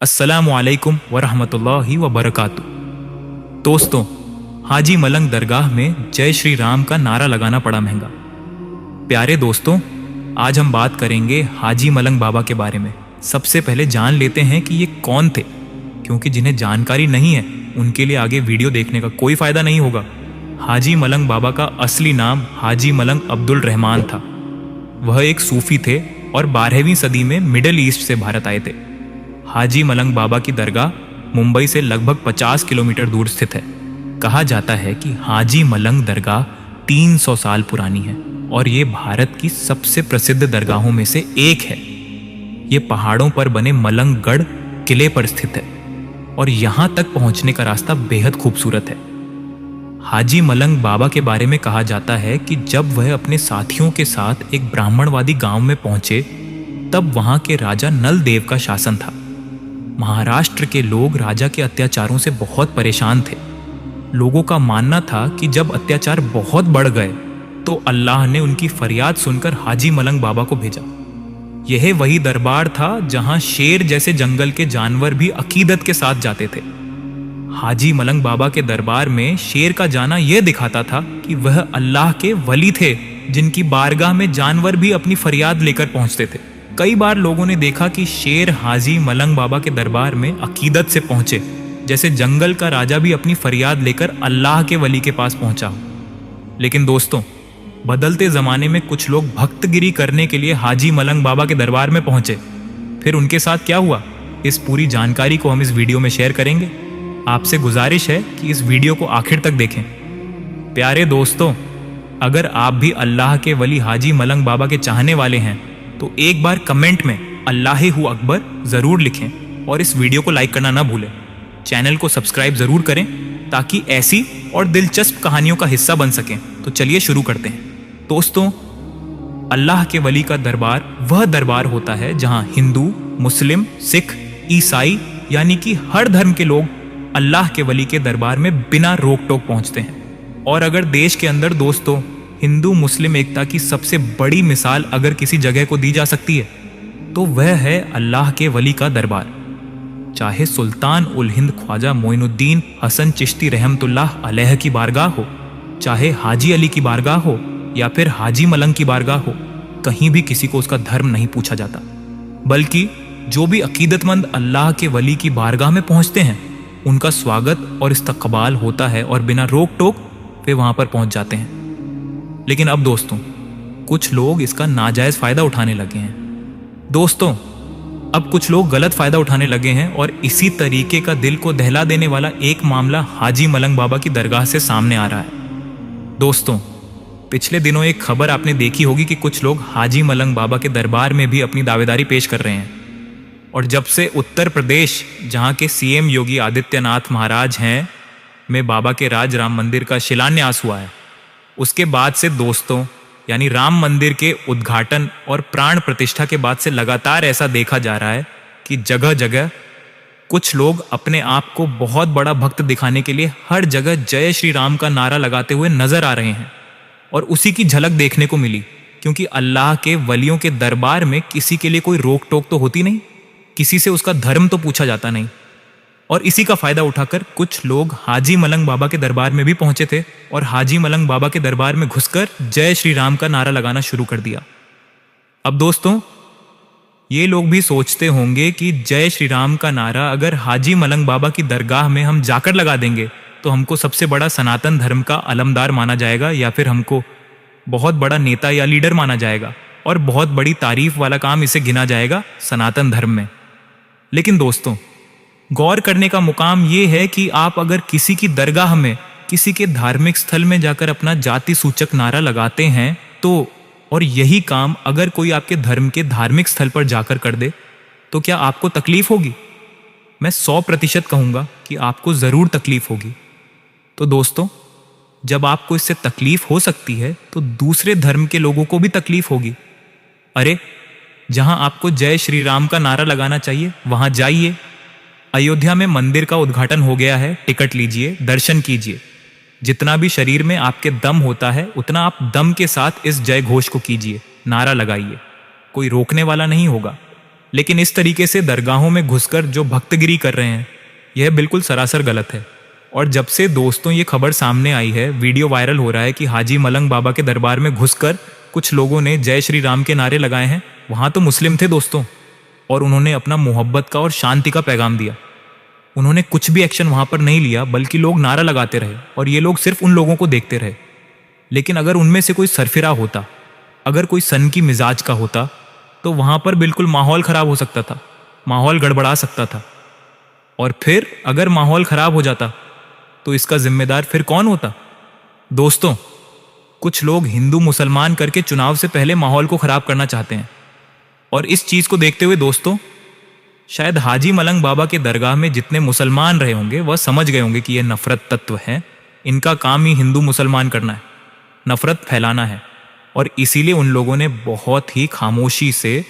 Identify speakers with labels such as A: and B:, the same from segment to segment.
A: अस्सलामु अलैकुम वरहमतुल्लाहि वबरकातुहू। दोस्तों, हाजी मलंग दरगाह में जय श्री राम का नारा लगाना पड़ा महंगा। प्यारे दोस्तों, आज हम बात करेंगे हाजी मलंग बाबा के बारे में। सबसे पहले जान लेते हैं कि ये कौन थे, क्योंकि जिन्हें जानकारी नहीं है उनके लिए आगे वीडियो देखने का कोई फायदा नहीं होगा। हाजी मलंग बाबा का असली नाम हाजी मलंग अब्दुल रहमान था। वह एक सूफी थे और 12वीं सदी में मिडिल ईस्ट से भारत आए थे। हाजी मलंग बाबा की दरगाह मुंबई से लगभग 50 किलोमीटर दूर स्थित है। कहा जाता है कि हाजी मलंग दरगाह 300 साल पुरानी है और ये भारत की सबसे प्रसिद्ध दरगाहों में से एक है। ये पहाड़ों पर बने मलंगगढ़ किले पर स्थित है और यहाँ तक पहुँचने का रास्ता बेहद खूबसूरत है। हाजी मलंग बाबा के बारे में कहा जाता है कि जब वह अपने साथियों के साथ एक ब्राह्मणवादी गांव में पहुंचे, तब वहां के राजा नल देव का शासन था। महाराष्ट्र के लोग राजा के अत्याचारों से बहुत परेशान थे। लोगों का मानना था कि जब अत्याचार बहुत बढ़ गए तो अल्लाह ने उनकी फरियाद सुनकर हाजी मलंग बाबा को भेजा। यह वही दरबार था जहां शेर जैसे जंगल के जानवर भी अकीदत के साथ जाते थे। हाजी मलंग बाबा के दरबार में शेर का जाना यह दिखाता था कि वह अल्लाह के वली थे, जिनकी बारगाह में जानवर भी अपनी फरियाद लेकर पहुंचते थे। कई बार लोगों ने देखा कि शेर हाजी मलंग बाबा के दरबार में अकीदत से पहुंचे, जैसे जंगल का राजा भी अपनी फरियाद लेकर अल्लाह के वली के पास पहुंचा हो। लेकिन दोस्तों, बदलते जमाने में कुछ लोग भक्तगिरी करने के लिए हाजी मलंग बाबा के दरबार में पहुंचे। फिर उनके साथ क्या हुआ, इस पूरी जानकारी को हम इस वीडियो में शेयर करेंगे। आपसे गुजारिश है कि इस वीडियो को आखिर तक देखें। प्यारे दोस्तों, अगर आप भी अल्लाह के वली हाजी मलंग बाबा के चाहने वाले हैं तो एक बार कमेंट में अल्लाह हू अकबर ज़रूर लिखें और इस वीडियो को लाइक करना ना भूलें। चैनल को सब्सक्राइब ज़रूर करें ताकि ऐसी और दिलचस्प कहानियों का हिस्सा बन सकें। तो चलिए शुरू करते हैं। दोस्तों, अल्लाह के वली का दरबार वह दरबार होता है जहां हिंदू, मुस्लिम, सिख, ईसाई यानी कि हर धर्म के लोग अल्लाह के वली के दरबार में बिना रोक टोक पहुंचते हैं। और अगर देश के अंदर दोस्तों हिंदू मुस्लिम एकता की सबसे बड़ी मिसाल अगर किसी जगह को दी जा सकती है तो वह है अल्लाह के वली का दरबार। चाहे सुल्तान उल हिंद ख्वाजा मोइनुद्दीन हसन चिश्ती रहमतुल्लाह अलैह की बारगाह हो, चाहे हाजी अली की बारगाह हो या फिर हाजी मलंग की बारगाह हो, कहीं भी किसी को उसका धर्म नहीं पूछा जाता, बल्कि जो भी अकीदतमंद अल्लाह के वली की बारगाह में पहुंचते हैं उनका स्वागत और इस्तकबाल होता है और बिना रोक टोक वे वहां पर पहुंच जाते हैं। लेकिन अब दोस्तों, कुछ लोग इसका नाजायज फायदा उठाने लगे हैं। दोस्तों, अब कुछ लोग गलत फायदा उठाने लगे हैं और इसी तरीके का दिल को दहला देने वाला एक मामला हाजी मलंग बाबा की दरगाह से सामने आ रहा है। दोस्तों, पिछले दिनों एक खबर आपने देखी होगी कि कुछ लोग हाजी मलंग बाबा के दरबार में भी अपनी दावेदारी पेश कर रहे हैं। और जब से उत्तर प्रदेश, जहां के सीएम योगी आदित्यनाथ महाराज हैं, में बाबा के राज राम मंदिर का शिलान्यास हुआ है, उसके बाद से दोस्तों, यानी राम मंदिर के उद्घाटन और प्राण प्रतिष्ठा के बाद से लगातार ऐसा देखा जा रहा है कि जगह जगह कुछ लोग अपने आप को बहुत बड़ा भक्त दिखाने के लिए हर जगह जय श्री राम का नारा लगाते हुए नजर आ रहे हैं। और उसी की झलक देखने को मिली, क्योंकि अल्लाह के वलियों के दरबार में किसी के लिए कोई रोक टोक तो होती नहीं, किसी से उसका धर्म तो पूछा जाता नहीं। और इसी का फायदा उठाकर कुछ लोग हाजी मलंग बाबा के दरबार में भी पहुंचे थे और हाजी मलंग बाबा के दरबार में घुसकर जय श्री राम का नारा लगाना शुरू कर दिया। अब दोस्तों, ये लोग भी सोचते होंगे कि जय श्री राम का नारा अगर हाजी मलंग बाबा की दरगाह में हम जाकर लगा देंगे तो हमको सबसे बड़ा सनातन धर्म का अलमदार माना जाएगा, या फिर हमको बहुत बड़ा नेता या लीडर माना जाएगा और बहुत बड़ी तारीफ वाला काम इसे गिना जाएगा सनातन धर्म में। लेकिन दोस्तों, गौर करने का मुकाम ये है कि आप अगर किसी की दरगाह में, किसी के धार्मिक स्थल में जाकर अपना जाति सूचक नारा लगाते हैं तो, और यही काम अगर कोई आपके धर्म के धार्मिक स्थल पर जाकर कर दे तो क्या आपको तकलीफ होगी? मैं 100% कहूँगा कि आपको ज़रूर तकलीफ होगी। तो दोस्तों, जब आपको इससे तकलीफ हो सकती है तो दूसरे धर्म के लोगों को भी तकलीफ होगी। अरे, जहां आपको जय श्री राम का नारा लगाना चाहिए वहां जाइए। अयोध्या में मंदिर का उद्घाटन हो गया है, टिकट लीजिए, दर्शन कीजिए। जितना भी शरीर में आपके दम होता है उतना आप दम के साथ इस जय घोष को कीजिए, नारा लगाइए। कोई रोकने वाला नहीं होगा। लेकिन इस तरीके से दरगाहों में घुसकर जो भक्तगिरी कर रहे हैं, यह बिल्कुल सरासर गलत है। और जब से दोस्तों ये खबर सामने आई है, वीडियो वायरल हो रहा है कि हाजी मलंग बाबा के दरबार में घुसकर कुछ लोगों ने जय श्री राम के नारे लगाए हैं। वहाँ तो मुस्लिम थे दोस्तों, और उन्होंने अपना मोहब्बत का और शांति का पैगाम दिया। उन्होंने कुछ भी एक्शन वहाँ पर नहीं लिया, बल्कि लोग नारा लगाते रहे और ये लोग सिर्फ उन लोगों को देखते रहे। लेकिन अगर उनमें से कोई सरफिरा होता, अगर कोई सन की मिजाज का होता, तो वहाँ पर बिल्कुल माहौल ख़राब हो सकता था, माहौल गड़बड़ा सकता था। और फिर अगर माहौल ख़राब हो जाता तो इसका जिम्मेदार फिर कौन होता? दोस्तों, कुछ लोग हिंदू मुसलमान करके चुनाव से पहले माहौल को ख़राब करना चाहते हैं। और इस चीज़ को देखते हुए दोस्तों, शायद हाजी मलंग बाबा के दरगाह में जितने मुसलमान रहे होंगे वह समझ गए होंगे कि यह नफ़रत तत्व है, इनका काम ही हिंदू मुसलमान करना है, नफ़रत फैलाना है। और इसीलिए उन लोगों ने बहुत ही खामोशी से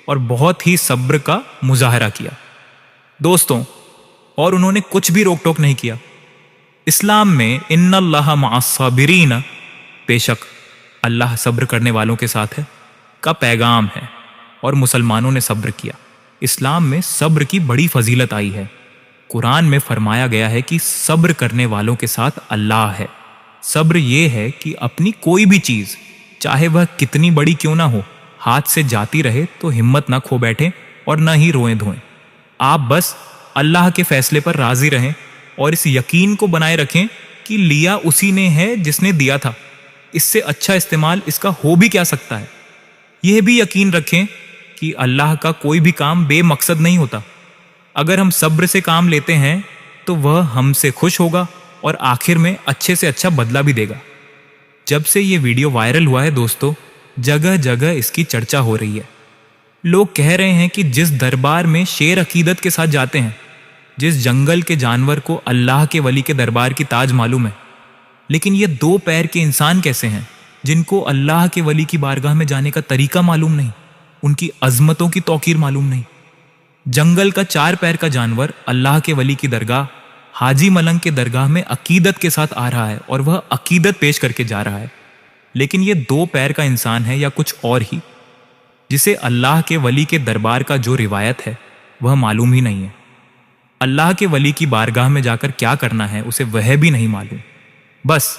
A: और बहुत ही सब्र का मुजाहरा किया दोस्तों, और उन्होंने कुछ भी रोक टोक नहीं किया। इस्लाम में इन्नल्लाह मअस-साबिरीन, बेशक अल्लाह सब्र करने वालों के साथ है, का पैगाम है। और मुसलमानों ने सब्र किया। इस्लाम में सब्र की बड़ी फजीलत आई है। कुरान में फरमाया गया है कि सब्र करने वालों के साथ अल्लाह है। सब्र ये है कि अपनी कोई भी चीज़, चाहे वह कितनी बड़ी क्यों ना हो, हाथ से जाती रहे तो हिम्मत ना खो बैठे और ना ही रोएं धोएं। आप बस अल्लाह के फैसले पर राजी रहें और इस यकीन को बनाए रखें कि लिया उसी ने है जिसने दिया था। इससे अच्छा इस्तेमाल इसका हो भी क्या सकता है। यह भी यकीन रखें कि अल्लाह का कोई भी काम बेमकसद नहीं होता। अगर हम सब्र से काम लेते हैं तो वह हमसे खुश होगा और आखिर में अच्छे से अच्छा बदला भी देगा। जब से ये वीडियो वायरल हुआ है दोस्तों, जगह जगह इसकी चर्चा हो रही है। लोग कह रहे हैं कि जिस दरबार में शेर अकीदत के साथ जाते हैं, जिस जंगल के जानवर को अल्लाह के वली के दरबार की ताज मालूम है, लेकिन ये 2 पैर के इंसान कैसे हैं जिनको अल्लाह के वली की बारगाह में जाने का तरीका मालूम नहीं, उनकी अजमतों की तौकीर मालूम नहीं। जंगल का 4 पैर का जानवर अल्लाह के वली की दरगाह हाजी मलंग के दरगाह में अकीदत के साथ आ रहा है और वह अकीदत पेश करके जा रहा है। लेकिन ये 2 पैर का इंसान है या कुछ और ही, जिसे अल्लाह के वली के दरबार का जो रिवायत है वह मालूम ही नहीं है। अल्लाह के वली की बारगाह में जाकर क्या करना है उसे वह भी नहीं मालूम। बस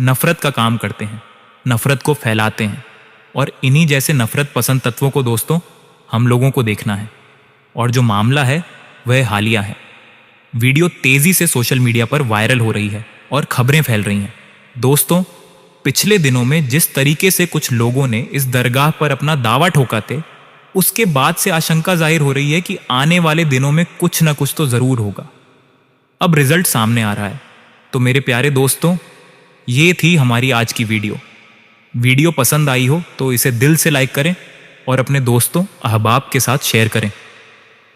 A: नफ़रत का काम करते हैं, नफ़रत को फैलाते हैं। और इन्हीं जैसे नफ़रत पसंद तत्वों को दोस्तों हम लोगों को देखना है। और जो मामला है वह हालिया है। वीडियो तेज़ी से सोशल मीडिया पर वायरल हो रही है और खबरें फैल रही हैं। दोस्तों, पिछले दिनों में जिस तरीके से कुछ लोगों ने इस दरगाह पर अपना दावा ठोका थे, उसके बाद से आशंका जाहिर हो रही है कि आने वाले दिनों में कुछ ना कुछ तो ज़रूर होगा। अब रिजल्ट सामने आ रहा है। तो मेरे प्यारे दोस्तों, ये थी हमारी आज की वीडियो पसंद आई हो तो इसे दिल से लाइक करें और अपने दोस्तों अहबाब के साथ शेयर करें।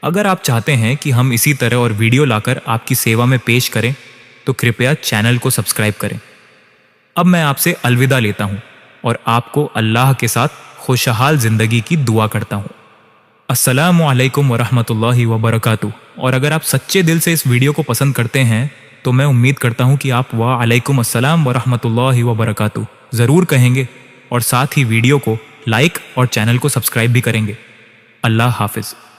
A: अगर आप चाहते हैं कि हम इसी तरह और वीडियो लाकर आपकी सेवा में पेश करें तो कृपया चैनल को सब्सक्राइब करें। अब मैं आपसे अलविदा लेता हूं और आपको अल्लाह के साथ खुशहाल ज़िंदगी की दुआ करता हूं। अस्सलामु अलैकुम वरहमतुल्लाहि वबरकातुहू। और अगर आप सच्चे दिल से इस वीडियो को पसंद करते हैं तो मैं उम्मीद करता हूं कि आप वालेकुम अस्सलाम वरहमतुल्लाहि वबरकातुहू ज़रूर कहेंगे और साथ ही वीडियो को लाइक और चैनल को सब्सक्राइब भी करेंगे। अल्लाह हाफिज़।